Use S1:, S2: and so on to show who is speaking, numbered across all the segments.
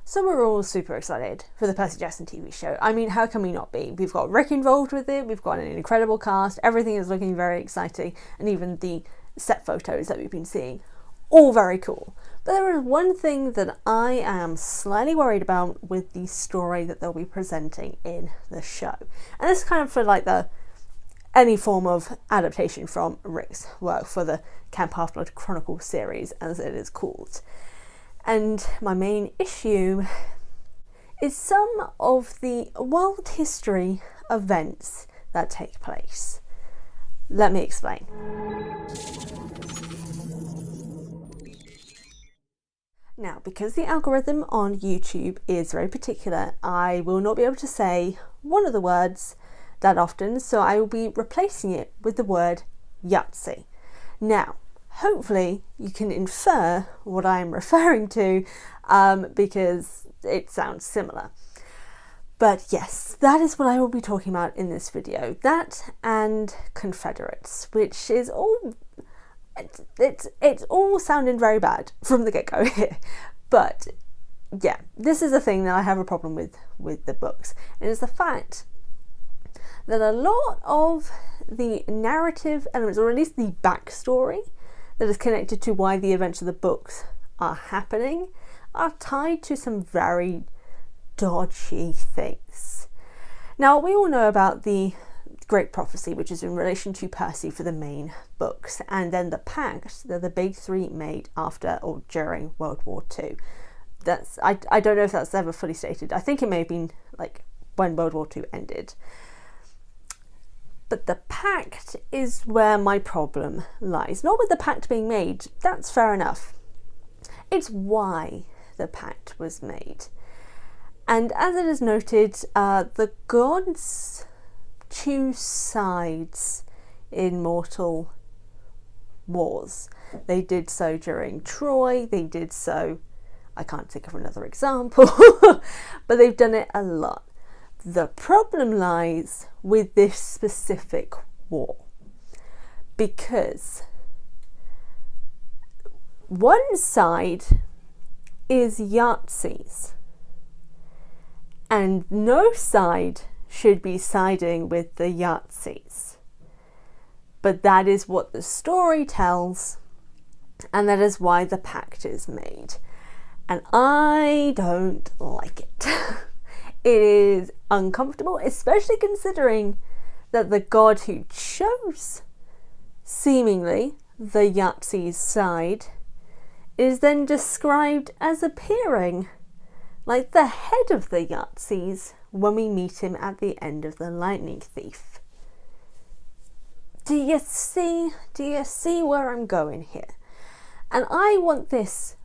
S1: So we're all super excited for the Percy Jackson TV show. I mean, how can we not be? We've got Rick involved with it, we've got an incredible cast, everything is looking very exciting, and even the set photos that we've been seeing, all very cool. But there is one thing that I am slightly worried about with the story that they'll be presenting in the show. And this is kind of for like any form of adaptation from Rick's work for the Camp Half-Blood Chronicle series, as it is called. And my main issue is some of the world history events that take place. Let me explain. Now, because the algorithm on YouTube is very particular, I will not be able to say one of the words that often, so I will be replacing it with the word Yahtzee. Now, hopefully you can infer what I'm referring to because it sounds similar. But yes, that is what I will be talking about in this video. That and Confederates, which is all... It's all sounding very bad from the get-go here. But yeah, this is a thing that I have a problem with the books. And it's the fact that a lot of the narrative elements, or at least the backstory that is connected to why the events of the books are happening, are tied to some very dodgy things. Now, we all know about the Great Prophecy, which is in relation to Percy for the main books, and then the Pact that the big three made after or during World War II. That's I don't know if that's ever fully stated. I think it may have been like when World War II ended. But the Pact is where my problem lies. Not with the Pact being made, that's fair enough. It's why the Pact was made. And as it is noted, the gods choose sides in mortal wars. They did so during Troy, they did so, I can't think of another example, but they've done it a lot. The problem lies with this specific war, because one side is Yahtzees, and no side should be siding with the Yahtzees. But that is what the story tells, and that is why the Pact is made. And I don't like it. It is uncomfortable, especially considering that the god who chose, seemingly, the Yahtzees' side, is then described as appearing like the head of the Yahtzees when we meet him at the end of The Lightning Thief. Do you see where I'm going here? And I want this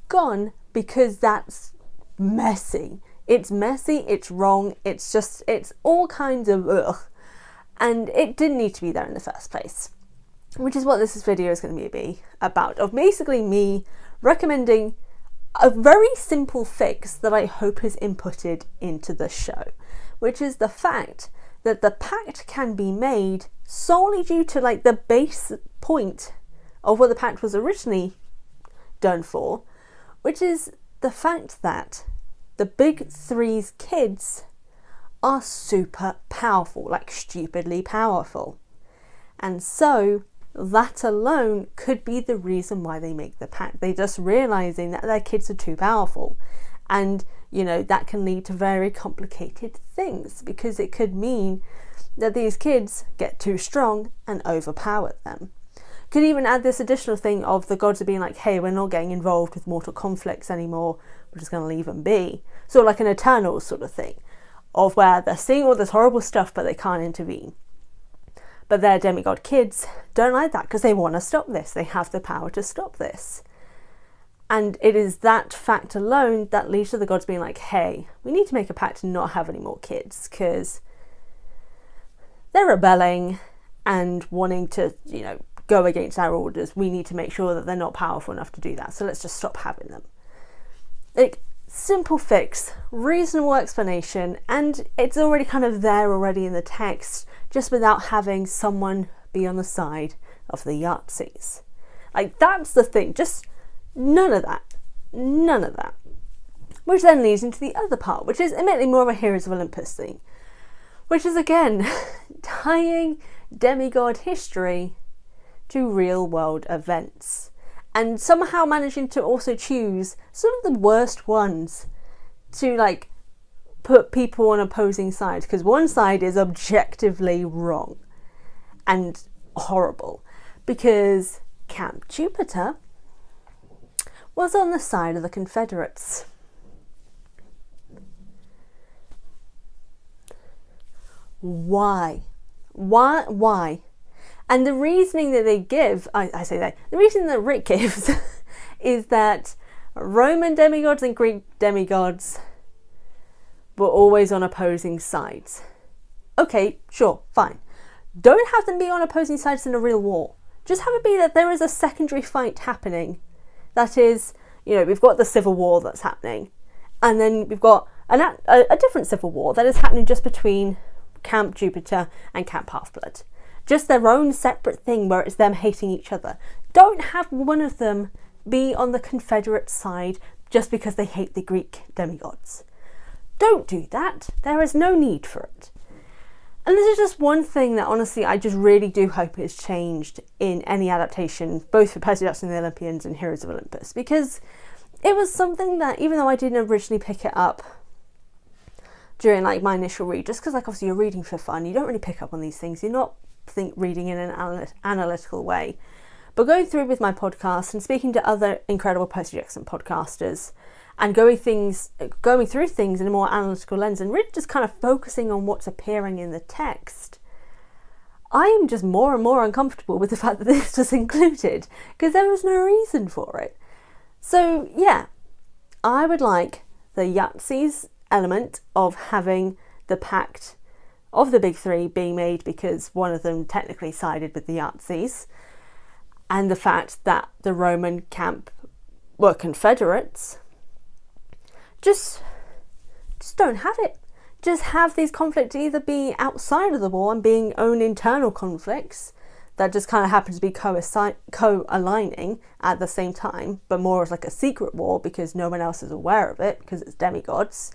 S1: gone because that's messy. It's messy, it's wrong, it's all kinds of ugh. And it didn't need to be there in the first place. Which is what this video is going to be about. Of basically me recommending a very simple fix that I hope is inputted into the show. Which is the fact that the Pact can be made solely due to like the base point of what the Pact was originally done for. Which is the fact that the big three's kids are super powerful, like stupidly powerful. And so that alone could be the reason why they make the Pact. They're just realizing that their kids are too powerful. And, you know, that can lead to very complicated things, because it could mean that these kids get too strong and overpower them. Could even add this additional thing of the gods are being like, hey, we're not getting involved with mortal conflicts anymore, we're just going to leave them be. So like an Eternal sort of thing, of where they're seeing all this horrible stuff but they can't intervene. But their demigod kids don't like that because they want to stop this. They have the power to stop this. And it is that fact alone that leads to the gods being like, hey, we need to make a pact to not have any more kids because they're rebelling and wanting to, you know, go against our orders. We need to make sure that they're not powerful enough to do that. So let's just stop having them. Like, simple fix, reasonable explanation, and it's already kind of there already in the text, just without having someone be on the side of the Yahtzees. Like, that's the thing, just none of that. None of that. which then leads into the other part, which is admittedly more of a Heroes of Olympus thing, which is again tying demigod history to real world events, and somehow managing to also choose some of the worst ones to like put people on opposing sides, because one side is objectively wrong and horrible, because Camp Jupiter was on the side of the Confederates. Why? And the reasoning that they give, the reason that Rick gives is that Roman demigods and Greek demigods were always on opposing sides. Okay, sure, fine. Don't have them be on opposing sides in a real war. Just have it be that there is a secondary fight happening. That is, we've got the civil war that's happening, and then we've got a different civil war that is happening just between Camp Jupiter and Camp Half-Blood. Just their own separate thing where it's them hating each other. Don't have one of them be on the Confederate side just because they hate the Greek demigods. Don't do that. There is no need for it. And this is just one thing that honestly I just really do hope is changed in any adaptation, both for Percy Jackson and the Olympians and Heroes of Olympus, because it was something that, even though I didn't originally pick it up during like my initial read, just because like obviously you're reading for fun, you don't really pick up on these things, you're not reading in an analytical way. But going through with my podcast and speaking to other incredible Percy Jackson podcasters and going through things in a more analytical lens and really just kind of focusing on what's appearing in the text, I am just more and more uncomfortable with the fact that this was included, because there was no reason for it. So yeah, I would like the Yahtzees element of having the Pact of the big three being made because one of them technically sided with the Yahtzees, and the fact that the Roman camp were Confederates. Just don't have it. Just have these conflicts either be outside of the war and being own internal conflicts that just kind of happen to be co-aligning at the same time, but more as like a secret war because no one else is aware of it because it's demigods.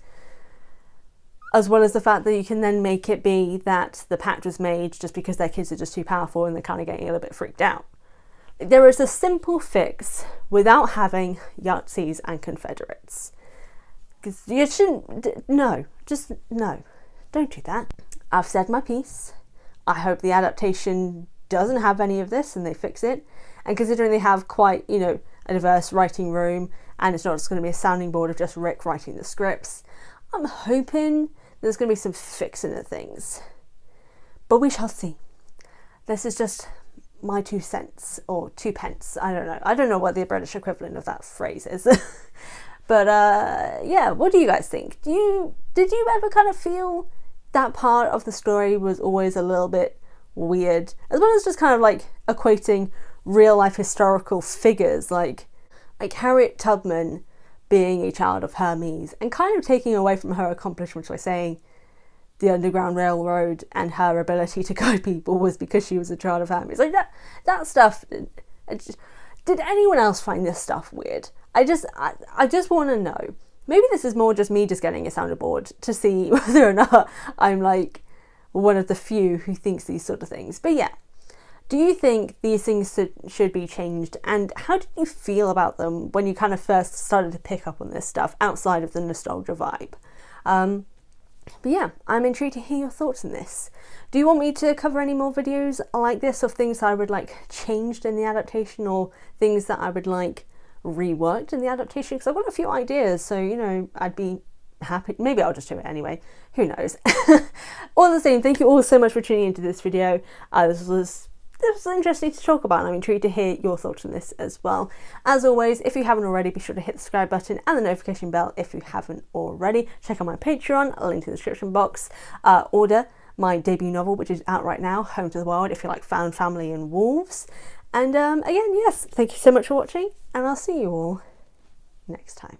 S1: As well as the fact that you can then make it be that the pact was made just because their kids are just too powerful and they're kind of getting a little bit freaked out. There is a simple fix without having Yahtzees and Confederates. Because you shouldn't, no, don't do that. I've said my piece. I hope the adaptation doesn't have any of this and they fix it. And considering they have quite, a diverse writing room and it's not just going to be a sounding board of just Rick writing the scripts, I'm hoping there's going to be some fixing of things. But we shall see. This is just my 2 cents or 2 pence. I don't know. I don't know what the British equivalent of that phrase is. But yeah, what do you guys think? Did you ever kind of feel that part of the story was always a little bit weird? As well as just kind of like equating real life historical figures like Harriet Tubman being a child of Hermes and kind of taking away from her accomplishments by saying the Underground Railroad and her ability to guide people was because she was a child of Hermes. Like that stuff. Did anyone else find this stuff weird? I just want to know. Maybe this is more just me just getting a sounding board to see whether or not I'm like one of the few who thinks these sort of things. But yeah, do you think these things should be changed? And how did you feel about them when you kind of first started to pick up on this stuff outside of the nostalgia vibe? But yeah, I'm intrigued to hear your thoughts on this. Do you want me to cover any more videos like this of things that I would like changed in the adaptation or things that I would like reworked in the adaptation? Because I've got a few ideas, so I'd be happy. Maybe I'll just do it anyway. Who knows? All the same, thank you all so much for tuning into this video. This was interesting to talk about and I'm intrigued to hear your thoughts on this as well. As always, if you haven't already, be sure to hit the subscribe button and the notification bell if you haven't already. Check out my Patreon, a link in the description box. Order my debut novel, which is out right now, Home to the Wild, if you like found family and wolves. And again, yes, thank you so much for watching and I'll see you all next time.